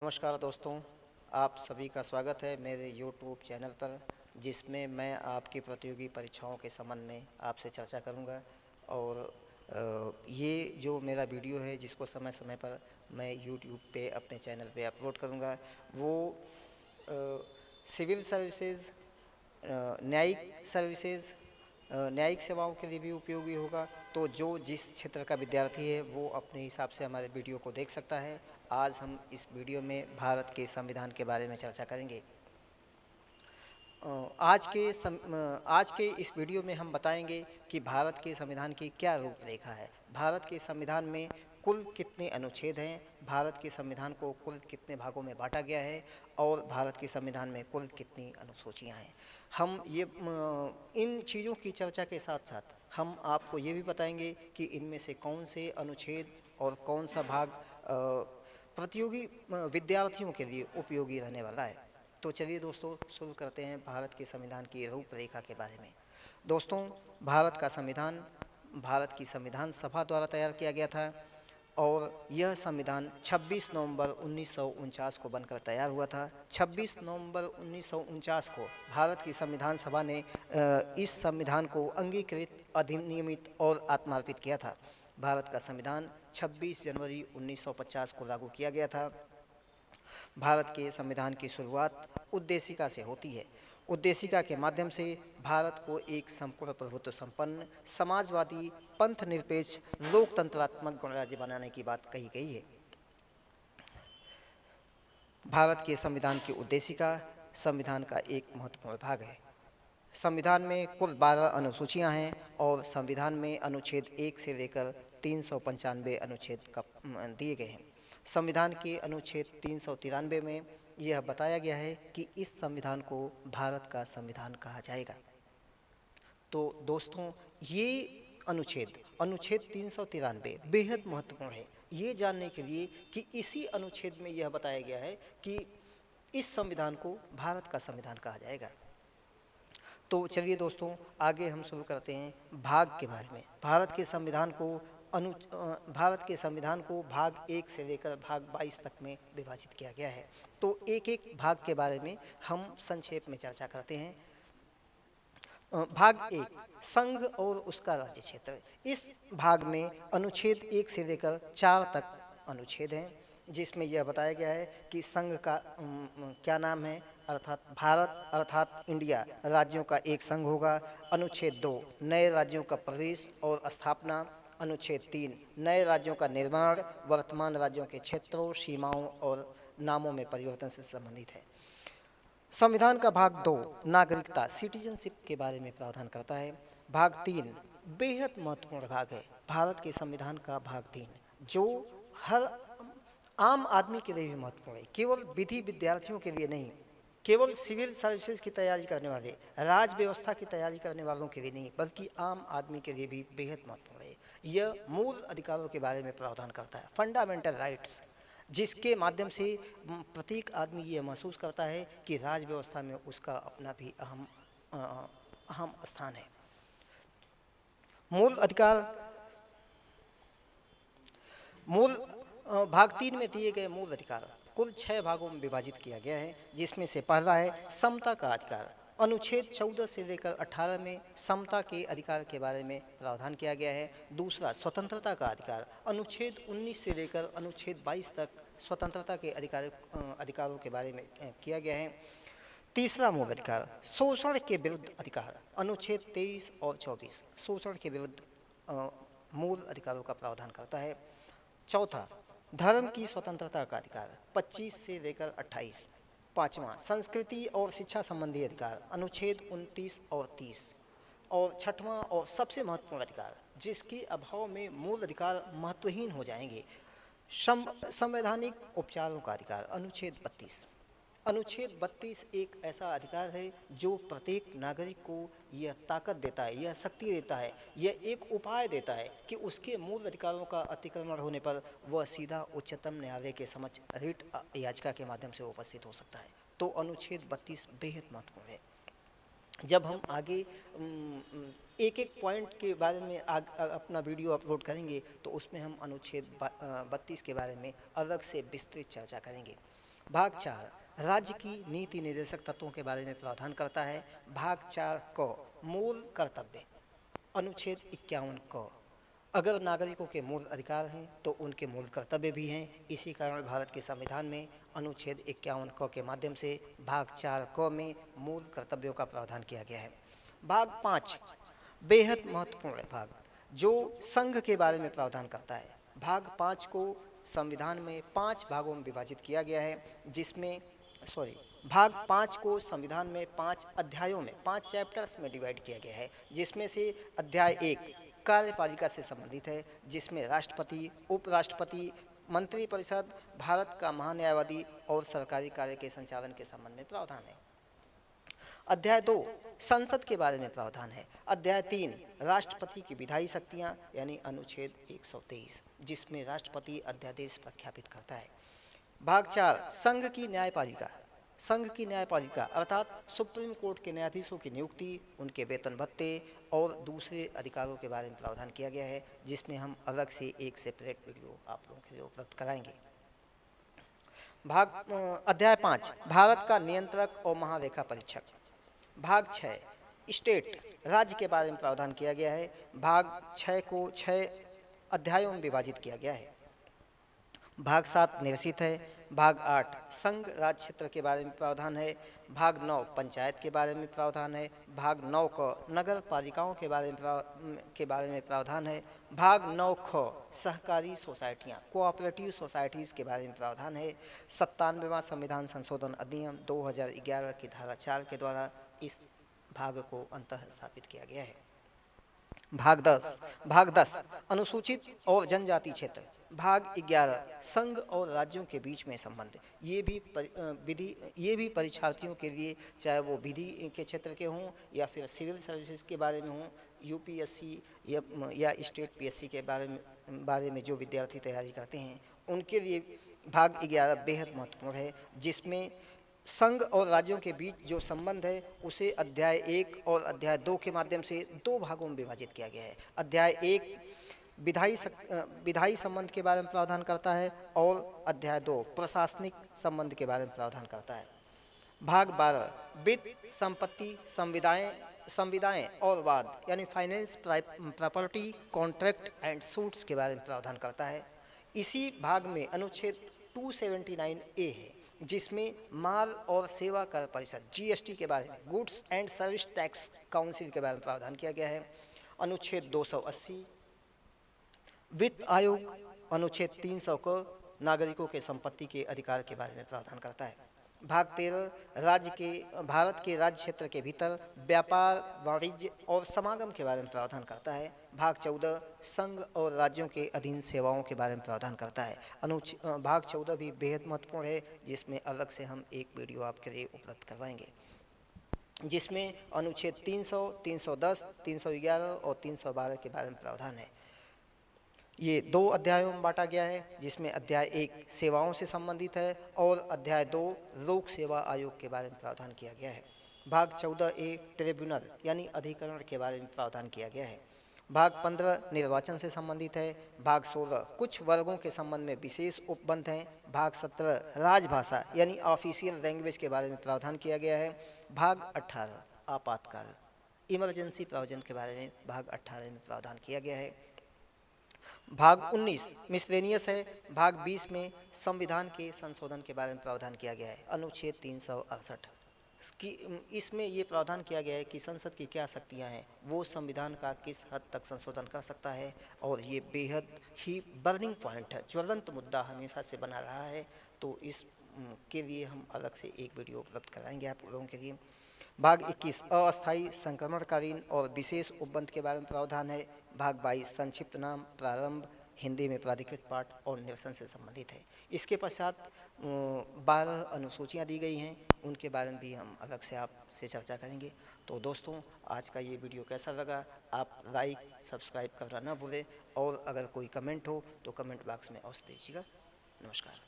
नमस्कार दोस्तों, आप सभी का स्वागत है मेरे YouTube चैनल पर, जिसमें मैं आपकी प्रतियोगी परीक्षाओं के संबंध में आपसे चर्चा करूंगा। और ये जो मेरा वीडियो है जिसको समय समय पर मैं YouTube पे अपने चैनल पे अपलोड करूंगा, वो सिविल सर्विसेज, न्यायिक सर्विसेज, न्यायिक सेवाओं के लिए भी उपयोगी होगा। तो जो जिस क्षेत्र का विद्यार्थी है वो अपने हिसाब से हमारे वीडियो को देख सकता है। आज हम इस वीडियो में भारत के संविधान के बारे में चर्चा करेंगे। आज के इस वीडियो में हम बताएंगे कि भारत के संविधान की क्या रूपरेखा है, भारत के संविधान में कुल कितने अनुच्छेद हैं, भारत के संविधान को कुल कितने भागों में बांटा गया है और भारत के संविधान में कुल कितनी अनुसूचियां हैं। हम इन चीज़ों की चर्चा के साथ साथ हम आपको ये भी बताएंगे कि इनमें से कौन से अनुच्छेद और कौन सा भाग प्रतियोगी विद्यार्थियों के लिए उपयोगी रहने वाला है। तो चलिए दोस्तों, शुरू करते हैं भारत के संविधान की रूपरेखा के बारे में। दोस्तों, भारत की संविधान सभा द्वारा तैयार किया गया था और यह संविधान 26 नवंबर 1949 को बनकर तैयार हुआ था। 26 नवंबर 1949 को भारत की संविधान सभा ने इस संविधान को अंगीकृत, अधिनियमित और आत्मार्पित किया था। भारत का संविधान 26 जनवरी 1950 को लागू किया गया था। भारत के संविधान की शुरुआत उद्देशिका से होती है। उद्देशिका के माध्यम से भारत को एक संपूर्ण प्रभुत्व संपन्न, समाजवादी, पंथ निरपेक्ष, लोकतंत्रात्मक गणराज्य बनाने की बात कही गई है। भारत के संविधान की उद्देशिका संविधान का एक महत्वपूर्ण भाग है। संविधान में कुल 12 अनुसूचियां हैं और संविधान में अनुच्छेद 1 से लेकर 395 अनुच्छेद दिए गए हैं। संविधान के अनुच्छेद 393 में यह बताया गया है कि इस संविधान को भारत का संविधान कहा जाएगा। तो दोस्तों, ये अनुच्छेद 393 बेहद महत्वपूर्ण है ये जानने के लिए कि इसी अनुच्छेद में यह बताया गया है कि इस संविधान को भारत का संविधान कहा जाएगा। तो चलिए दोस्तों, आगे हम शुरू करते हैं भाग के बारे में। भारत के संविधान को भाग 1 से लेकर भाग 22 तक में विभाजित किया गया है। तो एक एक भाग के बारे में हम संक्षेप में चर्चा करते हैं। भाग 1, संघ और उसका राज्य क्षेत्र। इस भाग में अनुच्छेद 1 से लेकर 4 तक अनुच्छेद हैं, जिसमें यह बताया गया है कि संघ का क्या नाम है, अर्थात भारत अर्थात इंडिया राज्यों का एक संघ होगा। अनुच्छेद 2, नए राज्यों का प्रवेश और स्थापना। अनुच्छेद 3, नए राज्यों का निर्माण, वर्तमान राज्यों के क्षेत्रों, सीमाओं और नामों में परिवर्तन से संबंधित है। संविधान का भाग 2, नागरिकता, सिटीजनशिप के बारे में प्रावधान करता है। भाग 3 बेहद महत्वपूर्ण भाग है, भारत के संविधान का भाग 3, जो हर आम आदमी के लिए भी महत्वपूर्ण है, केवल विधि विद्यार्थियों के लिए नहीं, केवल सिविल सर्विसेज की तैयारी करने वाले, राज व्यवस्था की तैयारी करने वालों के लिए नहीं, बल्कि आम आदमी के लिए भी बेहद महत्वपूर्ण है। यह मूल अधिकारों के बारे में प्रावधान करता है, फंडामेंटल राइट्स, जिसके माध्यम से प्रत्येक आदमी ये महसूस करता है कि राज व्यवस्था में उसका अपना भी अहम स्थान है। मूल अधिकार, भाग 3 में दिए गए मूल अधिकार कुल 6 भागों में विभाजित किया गया है, जिसमें से पहला है समता का अधिकार। अनुच्छेद 14 से लेकर 18 में समता के अधिकार के बारे में प्रावधान किया गया है। दूसरा, स्वतंत्रता का अधिकार। अनुच्छेद 19 से लेकर अनुच्छेद 22 तक स्वतंत्रता के अधिकारों के बारे में किया गया है। तीसरा मूल अधिकार, शोषण के विरुद्ध अधिकार। अनुच्छेद 23 और 24 शोषण के विरुद्ध मूल अधिकारों का प्रावधान करता है। चौथा, धर्म की स्वतंत्रता का अधिकार, 25 से लेकर 28। पांचवा, संस्कृति और शिक्षा संबंधी अधिकार, अनुच्छेद 29 और 30। और छठवां और सबसे महत्वपूर्ण अधिकार, जिसके अभाव में मूल अधिकार महत्वहीन हो जाएंगे, संवैधानिक उपचारों का अधिकार, अनुच्छेद 32। अनुच्छेद 32 एक ऐसा अधिकार है जो प्रत्येक नागरिक को यह ताकत देता है, यह शक्ति देता है, यह एक उपाय देता है कि उसके मूल अधिकारों का अतिक्रमण होने पर वह सीधा उच्चतम न्यायालय के समक्ष रिट याचिका के माध्यम से उपस्थित हो सकता है। तो अनुच्छेद 32 बेहद महत्वपूर्ण है। जब हम आगे एक एक पॉइंट के बारे में अपना वीडियो अपलोड करेंगे तो उसमें हम अनुच्छेद 32 के बारे में अलग से विस्तृत चर्चा करेंगे। भाग 4 राज्य की नीति निर्देशक तत्वों के बारे में प्रावधान करता है। भाग 4 क मूल कर्तव्य। अनुच्छेद 51 क अगर नागरिकों के मूल अधिकार हैं तो उनके मूल कर्तव्य भी हैं। इसी कारण भारत के संविधान में अनुच्छेद 51 क के माध्यम से भाग 4 क में मूल कर्तव्यों का प्रावधान किया गया है। भाग 5 बेहद महत्वपूर्ण भाग जो संघ के बारे में प्रावधान करता है। भाग 5 को संविधान में 5 भागों में विभाजित किया गया है, जिसमें भाग 5 को संविधान में 5 अध्यायों में 5 चैप्टर्स में डिवाइड किया गया है, जिसमें से अध्याय 1 कार्यपालिका से संबंधित है, जिसमें राष्ट्रपति, उपराष्ट्रपति, मंत्रिपरिषद, भारत का महान्यायवादी और सरकारी कार्य के संचालन के संबंध में प्रावधान है। अध्याय 2 संसद के बारे में प्रावधान है। अध्याय 3 राष्ट्रपति की विधायी शक्तियां यानी अनुच्छेद 123, जिसमें राष्ट्रपति अध्यादेश प्रख्यापित करता है। भाग 4 संघ की न्यायपालिका। संघ की न्यायपालिका अर्थात सुप्रीम कोर्ट के न्यायाधीशों की नियुक्ति, उनके वेतन भत्ते और दूसरे अधिकारों के बारे में प्रावधान किया गया है, जिसमें हम अलग से एक सेपरेट वीडियो आप लोगों के लिए उपलब्ध कराएंगे। अध्याय 5 भारत का नियंत्रक और महालेखा परीक्षक। भाग 6 स्टेट राज्य के बारे में प्रावधान किया गया है। भाग 6 को 6 अध्यायों में विभाजित किया गया है। भाग 7 निरसित है। भाग 8 संघ राज्य क्षेत्र के बारे में प्रावधान है। भाग 9 पंचायत के बारे में प्रावधान है। भाग 9 क नगर पालिकाओं के बारे में प्रावधान है। भाग 9 ख सहकारी सोसाइटियाँ कोऑपरेटिव सोसाइटीज़ के बारे में प्रावधान है। 97वां संविधान संशोधन अधिनियम 2011 की धारा 4 के द्वारा इस भाग को अंतः स्थापित किया गया है। भाग 10 अनुसूचित और जनजाति क्षेत्र। भाग 11 संघ और राज्यों के बीच में संबंध। ये भी परीक्षार्थियों के लिए, चाहे वो विधि के क्षेत्र के हों या फिर सिविल सर्विसेज के बारे में हों, यूपीएससी या स्टेट पीएससी के बारे में जो विद्यार्थी तैयारी करते हैं, उनके लिए भाग 11 बेहद महत्वपूर्ण है, जिसमें संघ और राज्यों के बीच जो संबंध है उसे अध्याय 1 और अध्याय 2 के माध्यम से 2 भागों में विभाजित किया गया है। अध्याय 1 विधायी संबंध के बारे में प्रावधान करता है और अध्याय 2 प्रशासनिक संबंध के बारे में प्रावधान करता है। भाग 12 वित्त, संपत्ति, संविदाएं और वाद यानी finance, property, contract and suits के बारे में प्रावधान करता है। इसी भाग में अनुच्छेद 279A है, जिसमें माल और सेवा कर परिषद जीएसटी के बारे में, goods and service tax council के बारे में प्रावधान किया गया है। अनुच्छेद 280 वित्त आयोग। अनुच्छेद 300 को नागरिकों के संपत्ति के अधिकार के बारे में प्रावधान करता है। भाग 13 भारत के राज्य क्षेत्र के भीतर व्यापार, वाणिज्य और समागम के बारे में प्रावधान करता है। भाग 14 संघ और राज्यों के अधीन सेवाओं के बारे में प्रावधान करता है। भाग 14 भी बेहद महत्वपूर्ण है, जिसमें अलग से हम एक वीडियो आपके लिए उपलब्ध करवाएंगे, जिसमें अनुच्छेद 300, 310, 311 और 312 के बारे में प्रावधान है। ये 2 अध्यायों में बांटा गया है, जिसमें अध्याय 1 सेवाओं से संबंधित है और अध्याय 2 लोक सेवा आयोग के बारे में प्रावधान किया गया है। भाग 14A ट्रिब्यूनल यानी अधिकरण के बारे में प्रावधान किया गया है। भाग 15 निर्वाचन से संबंधित है। भाग 16 कुछ वर्गों के संबंध में विशेष उपबंध हैं। भाग 17 राजभाषा यानी ऑफिशियल लैंग्वेज के बारे में प्रावधान किया गया है। भाग 18 आपातकाल इमरजेंसी प्रोविजन के बारे में भाग 18 में प्रावधान किया गया है। भाग 19 मिसलेनियस है। भाग 20 में संविधान के संशोधन के बारे में प्रावधान किया गया है। अनुच्छेद 368 कि इसमें ये प्रावधान किया गया है कि संसद की क्या शक्तियां हैं, वो संविधान का किस हद तक संशोधन कर सकता है, और ये बेहद ही बर्निंग पॉइंट है, ज्वलंत मुद्दा हमेशा से बना रहा है। तो इस के लिए हम अलग से एक वीडियो उपलब्ध कराएंगे आप लोगों के लिए। भाग 21 अस्थायी संक्रमणकालीन और विशेष उपबंध के बारे में प्रावधान है। भाग 22 संक्षिप्त नाम, प्रारंभ, हिंदी में प्राधिकृत पाठ और निरसन से संबंधित है। इसके पश्चात 12 अनुसूचियाँ दी गई हैं, उनके बारे में भी हम अलग से आपसे चर्चा करेंगे। तो दोस्तों, आज का ये वीडियो कैसा लगा, आप लाइक सब्सक्राइब करना ना भूलें, और अगर कोई कमेंट हो तो कमेंट बॉक्स में अवश्य दीजिएगा। नमस्कार।